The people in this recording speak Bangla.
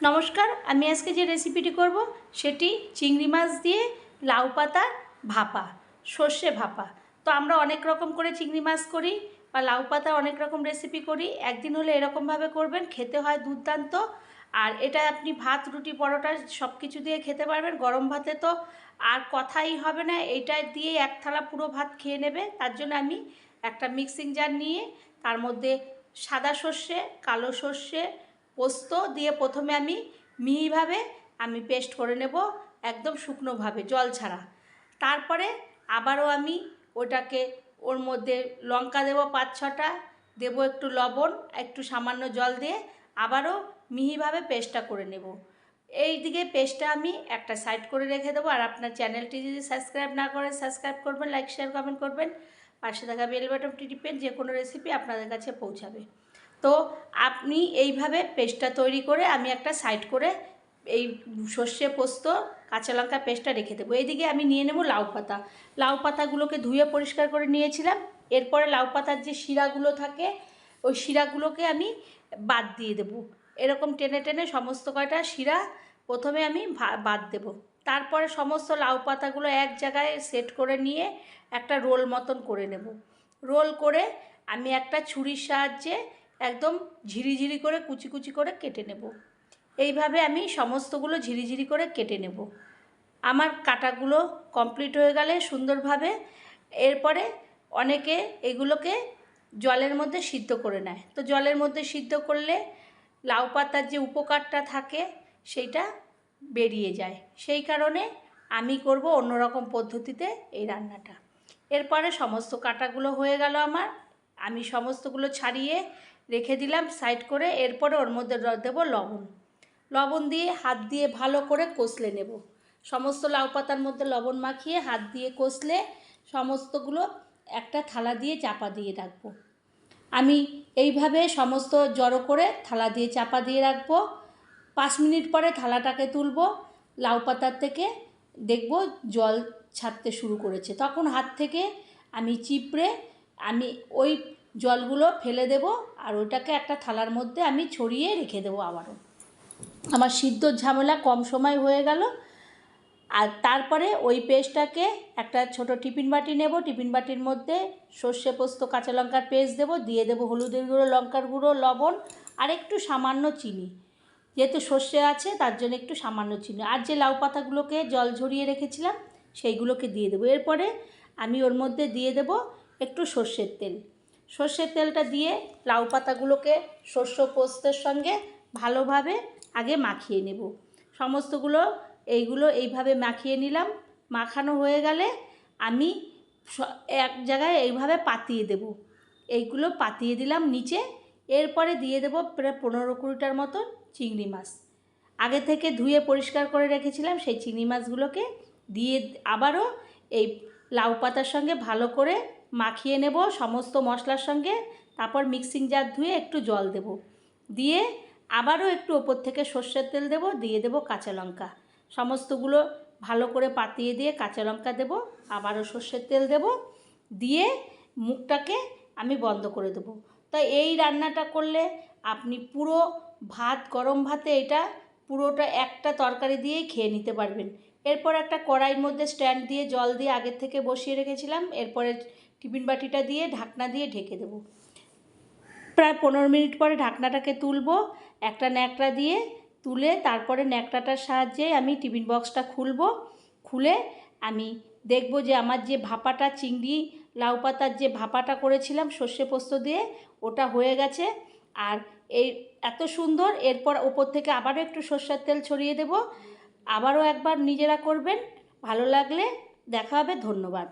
নমস্কার, আমি আজকে যে রেসিপিটি করব সেটি চিংড়ি মাছ দিয়ে লাউ পাতার ভাপা, সর্ষে ভাপা। তো আমরা অনেক রকম করে চিংড়ি মাছ করি বা লাউ পাতা অনেক রকম রেসিপি করি। একদিন হলে এরকমভাবে করবেন, খেতে হয় দুর্দান্ত। আর এটা আপনি ভাত, রুটি, পরোটা সব কিছু দিয়ে খেতে পারবেন। গরম ভাতে তো আর কথাই হবে না, এইটা দিয়ে এক থালা পুরো ভাত খেয়ে নেবে। তার জন্য আমি একটা মিক্সিং জার নিয়ে তার মধ্যে সাদা সর্ষে, কালো সর্ষে, পোস্ত দিয়ে প্রথমে আমি মিহিভাবে পেস্ট করে নেব, একদম শুকনোভাবে, জল ছাড়া। তারপরে আবারও আমি ওটাকে ওর মধ্যে লঙ্কা দেবো 5-6টা, দেবো একটু লবণ, একটু সামান্য জল দিয়ে আবারও মিহিভাবে পেস্টটা করে নেব। এই দিকে পেস্টটা আমি একটা সাইড করে রেখে দেবো। আর আপনার চ্যানেলটি যদি সাবস্ক্রাইব না করেন, সাবস্ক্রাইব করবেন, লাইক, শেয়ার, কমেন্ট করবেন। পাশে থাকা বেল বাটনটি টিপেন, যে কোনো রেসিপি আপনাদের কাছে পৌঁছাবে। তো আপনি এইভাবে পেস্টটা তৈরি করে আমি একটা সাইড করে এই সর্ষে, পোস্ত, কাঁচা লঙ্কা পেস্টটা রেখে দেবো। এইদিকে আমি নিয়ে নেব লাউ পাতা। লাউ পাতাগুলোকে ধুয়ে পরিষ্কার করে নিয়েছিলাম। এরপরে লাউ পাতার যে শিরাগুলো থাকে ওই শিরাগুলোকে আমি বাদ দিয়ে দেবো। এরকম টেনে টেনে সমস্ত কয়টা শিরা প্রথমে আমি বাদ দেব। তারপরে সমস্ত লাউ পাতাগুলো এক জায়গায় সেট করে নিয়ে একটা রোল মতন করে নেব। রোল করে আমি একটা ছুরির সাহায্যে একদম ঝিরিঝিরি করে কুচি কুচি করে কেটে নেব। এইভাবে আমি সমস্তগুলো ঝিরিঝিরি করে কেটে নেব। আমার কাটাগুলো কমপ্লিট হয়ে গেলে সুন্দরভাবে, এরপরে অনেকে এগুলোকে জলের মধ্যে সিদ্ধ করে নেয়। তো জলের মধ্যে সিদ্ধ করলে লাউ পাতার যে উপকারটা থাকে সেইটা বেরিয়ে যায়। সেই কারণে আমি করব অন্যরকম পদ্ধতিতে এই রান্নাটা। এরপরে সমস্ত কাটাগুলো হয়ে গেল আমার, আমি সমস্তগুলো ছাড়িয়ে রেখে দিলাম সাইড করে। এরপরে ওর মধ্যে দেবো লবণ। লবণ দিয়ে হাত দিয়ে ভালো করে কষলে নেব। সমস্ত লাউ পাতার মধ্যে লবণ মাখিয়ে হাত দিয়ে কষলে সমস্তগুলো একটা থালা দিয়ে চাপা দিয়ে রাখবো। আমি এইভাবে সমস্ত জড়ো করে থালা দিয়ে চাপা দিয়ে রাখবো। 5 মিনিট পরে থালাটাকে তুলব। লাউ পাতার থেকে দেখব জল ছাড়তে শুরু করেছে, তখন হাত থেকে আমি চিপড়ে আমি ওই জলগুলো ফেলে দেব। আর ওটাকে একটা থালার মধ্যে আমি ছড়িয়ে রেখে দেবো। আবারও আমার সিদ্ধর ঝামেলা কম সময় হয়ে গেল। আর তারপরে ওই পেস্টটাকে একটা ছোট টিফিন বাটি নেব। টিফিন বাটির মধ্যে সর্ষে, পোস্ত, কাঁচা লঙ্কার পেস্ট দেবো, দিয়ে দেবো হলুদের গুঁড়ো, লঙ্কার গুঁড়ো, লবণ আর একটু সামান্য চিনি। যেহেতু সর্ষে আছে তার জন্য একটু সামান্য চিনি। আর যে লাউ পাতাগুলোকে জল ঝরিয়ে রেখেছিলাম সেইগুলোকে দিয়ে দেবো। এরপরে আমি ওর মধ্যে দিয়ে দেব একটু সর্ষের তেল। সর্ষের তেলটা দিয়ে লাউ পাতাগুলোকে শস্য পোস্তের সঙ্গে ভালোভাবে আগে মাখিয়ে নেব। সমস্তগুলো এইভাবে মাখিয়ে নিলাম। মাখানো হয়ে গেলে আমি এক জায়গায় এইভাবে পাতিয়ে দেব। এইগুলো পাতিয়ে দিলাম নিচে। এরপরে দিয়ে দেব প্রায় 15-20টার মতন চিংড়ি মাছ। আগে থেকে ধুয়ে পরিষ্কার করে রেখেছিলাম সেই চিংড়ি মাছগুলোকে দিয়ে আবারও এই লাউ পাতার সঙ্গে ভালো করে মাখিয়ে নেব সমস্ত মশলার সঙ্গে। তারপর মিক্সিং জার ধুয়ে একটু জল দেব, দিয়ে আবারও একটু ওপর থেকে সর্ষের তেল দেব, দিয়ে দেব কাঁচা লঙ্কা। সমস্তগুলো ভালো করে পাতিয়ে দিয়ে কাঁচা লঙ্কা দেব, আবারও সর্ষের তেল দেব, দিয়ে মুখটাকে আমি বন্ধ করে দেবো। তো এই রান্নাটা করলে আপনি পুরো ভাত, গরম ভাতে এটা পুরোটা একটা তরকারি দিয়েই খেয়ে নিতে পারবেন। এরপর একটা কড়াইয়ের মধ্যে স্ট্যান্ড দিয়ে জল দিয়ে আগের থেকে বসিয়ে রেখেছিলাম। এরপরে টিফিন বাটিটা দিয়ে ঢাকনা দিয়ে ঢেকে দেবো। প্রায় 15 মিনিট পরে ঢাকনাটাকে তুলব একটা ন্যাকড়া দিয়ে। তুলে তারপরে ন্যাকড়াটার সাহায্যে আমি টিফিন বক্সটা খুলব। খুলে আমি দেখব যে আমার যে ভাপাটা, চিংড়ি লাউ পাতার যে ভাপাটা করেছিলাম সর্ষে পোস্ত দিয়ে, ওটা হয়ে গেছে। আর এই এত সুন্দর। এরপর ওপর থেকে আবারও একটু সর্ষের তেল ছড়িয়ে দেব। আবারও একবার নিজেরা করবেন। ভালো লাগলে দেখা হবে। ধন্যবাদ।